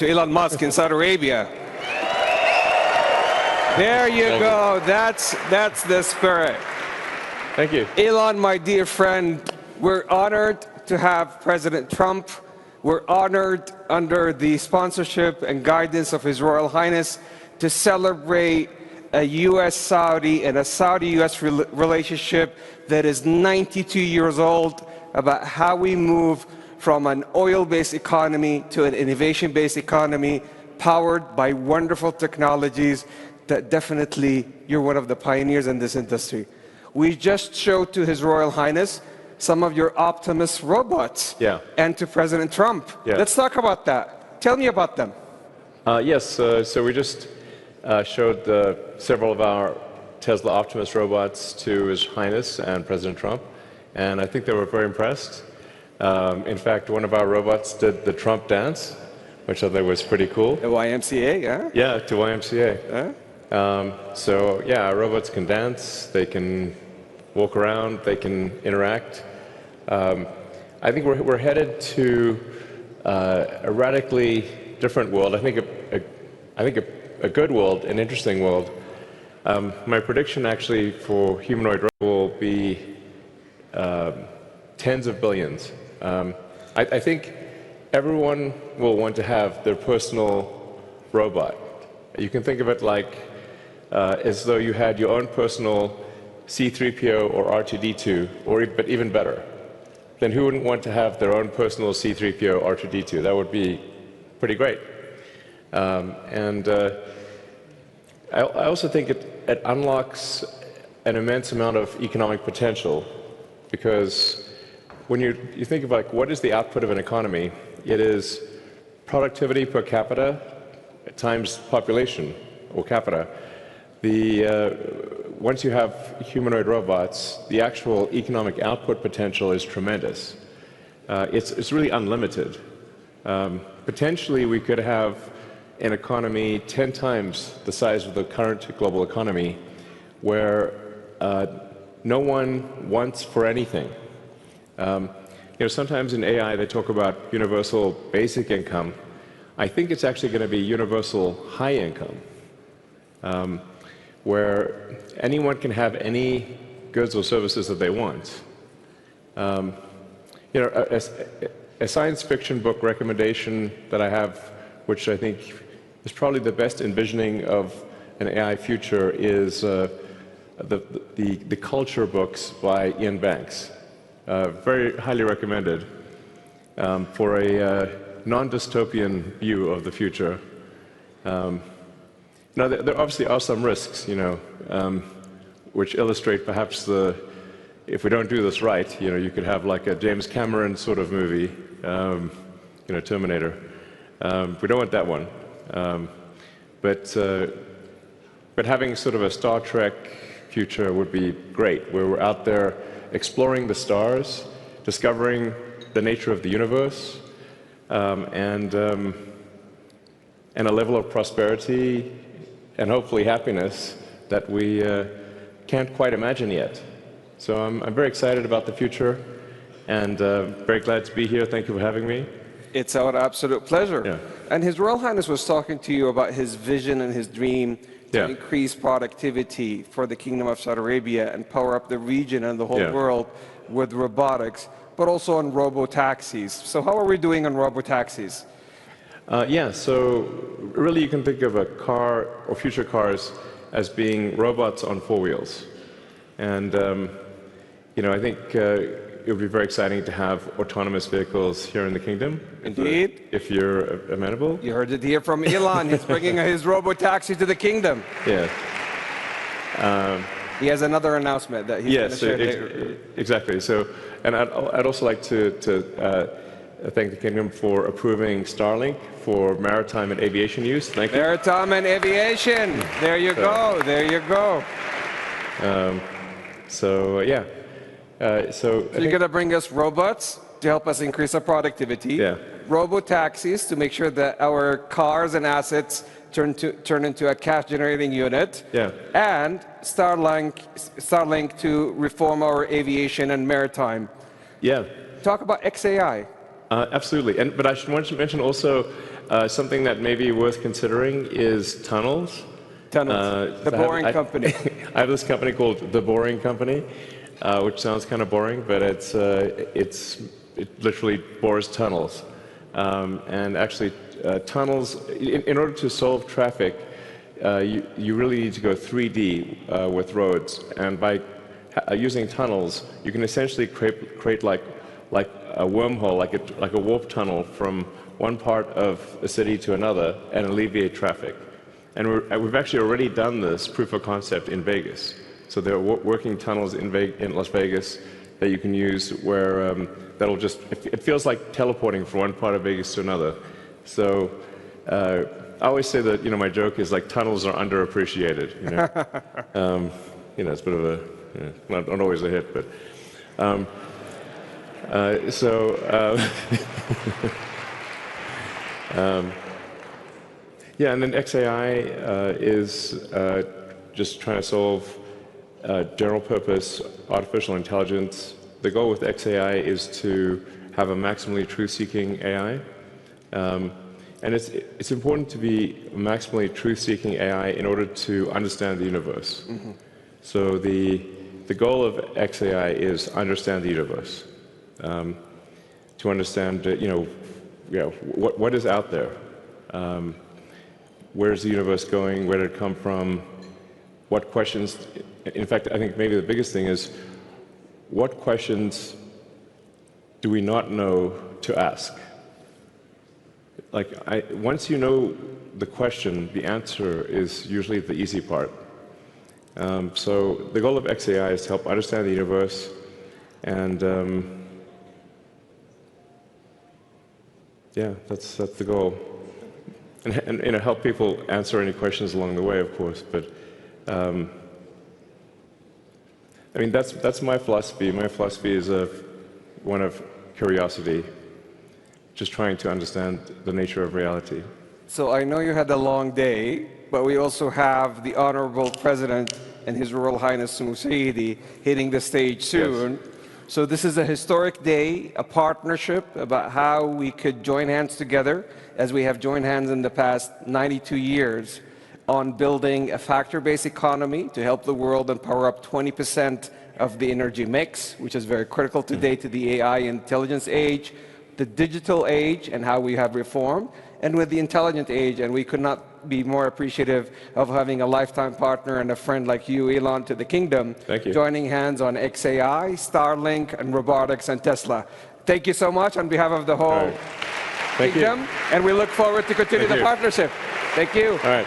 to Elon Musk in Saudi Arabia. There you go. That's the spirit. Thank you. Elon, my dear friend, we're honored to have President Trump. We're honored under the sponsorship and guidance of His Royal Highness to celebrate a U.S.-Saudi and a Saudi-U.S. relationship that is 92 years old, about how we move from an oil-based economy to an innovation-based economy powered by wonderful technologies that definitely you're one of the pioneers in this industry. We just showed to His Royal Highness some of your Optimus robots, and to President Trump. Let's talk about that. Tell me about them. Yes, so we just showed several of our Tesla Optimus robots to His Highness and President Trump, and I think they were very impressed. In fact, one of our robots did the Trump dance, which I thought was pretty cool. The YMCA, yeah? Yeah, to YMCA. So yeah, our robots can dance, they can walk around, they can interact. I think we're headed to a radically different world. I think a good world, an interesting world. My prediction actually for humanoid will be tens of billions. I think everyone will want to have their personal robot. You can think of it like as though you had your own personal C-3PO or R2-D2, but even better. Then who wouldn't want to have their own personal C-3PO or R2-D2? That would be pretty great. I also think it unlocks an immense amount of economic potential, because when you think of like what is the output of an economy, it is productivity per capita times population or capita. Once you have humanoid robots, the actual economic output potential is tremendous. It's really unlimited. Potentially, we could have an economy 10 times the size of the current global economy, where no one wants for anything. Sometimes in AI they talk about universal basic income. I think it's actually going to be universal high income, where anyone can have any goods or services that they want. A science fiction book recommendation that I have, which I think is probably the best envisioning of an AI future, is the culture books by Ian Banks. Very highly recommended for a non-dystopian view of the future. Now, there obviously are some risks, which illustrate perhaps if we don't do this right, you could have like a James Cameron sort of movie, Terminator. We don't want that one. But having sort of a Star Trek future would be great, where we're out there exploring the stars, discovering the nature of the universe, and a level of prosperity and hopefully happiness that we can't quite imagine yet. So I'm very excited about the future, and very glad to be here. Thank you for having me. It's our absolute pleasure. And His Royal Highness was talking to you about his vision and his dream to increase productivity for the Kingdom of Saudi Arabia and power up the region and the whole world with robotics, but also on robo-taxis. So how are we doing on robo-taxis? So really you can think of a car or future cars as being robots on four wheels. And, I think it would be very exciting to have autonomous vehicles here in the kingdom. Indeed. If you're amenable. You heard it here from Elon. He's bringing his robo-taxi to the kingdom. He has another announcement that he's going to share later. Exactly. So, and I'd also like to thank the kingdom for approving Starlink for maritime and aviation use. Thank you. Maritime and aviation. There you go. There you go. So you're going to bring us robots to help us increase our productivity. Robo-taxis to make sure that our cars and assets turn into a cash-generating unit. And Starlink to reform our aviation and maritime. Talk about XAI. Absolutely. But I should want to mention also Something that may be worth considering is tunnels. Tunnels, the boring company. I have this company called The Boring Company, which sounds kind of boring, but it literally bores tunnels. And actually, tunnels, in order to solve traffic, you really need to go 3D with roads. And by using tunnels, you can essentially create like a wormhole, like a warp tunnel from one part of a city to another and alleviate traffic. And we've actually already done this proof of concept in Vegas. So there are working tunnels in Las Vegas that you can use where that'll just, it feels like teleporting from one part of Vegas to another. So I always say that, my joke is like tunnels are underappreciated. It's a bit of a, not always a hit, but. Yeah, and then XAI is just trying to solve general purpose artificial intelligence. The goal with XAI is to have a maximally truth-seeking AI. And it's important to be a maximally truth-seeking AI in order to understand the universe. Mm-hmm. So the goal of XAI is understand the universe. To understand, what is out there. Where's the universe going? Where did it come from? What questions? In fact, I think maybe the biggest thing is, what questions do we not know to ask? Once you know the question, the answer is usually the easy part. So the goal of XAI is to help understand the universe, and yeah, that's the goal. And help people answer any questions along the way, of course. But that's my philosophy. My philosophy is one of curiosity, just trying to understand the nature of reality. So I know you had a long day, but we also have the Honorable President and His Royal Highness Saidi hitting the stage soon. Yes. So this is a historic day, a partnership about how we could join hands together, as we have joined hands in the past 92 years, on building a factor-based economy to help the world and power up 20% of the energy mix, which is very critical today to the AI intelligence age, the digital age, and how we have reformed, and with the intelligent age. And we could not be more appreciative of having a lifetime partner and a friend like you, Elon, to the kingdom. Thank you. Joining hands on XAI, Starlink, and robotics and Tesla. Thank you so much on behalf of the whole kingdom, and we look forward to continue the partnership. Thank you. All right.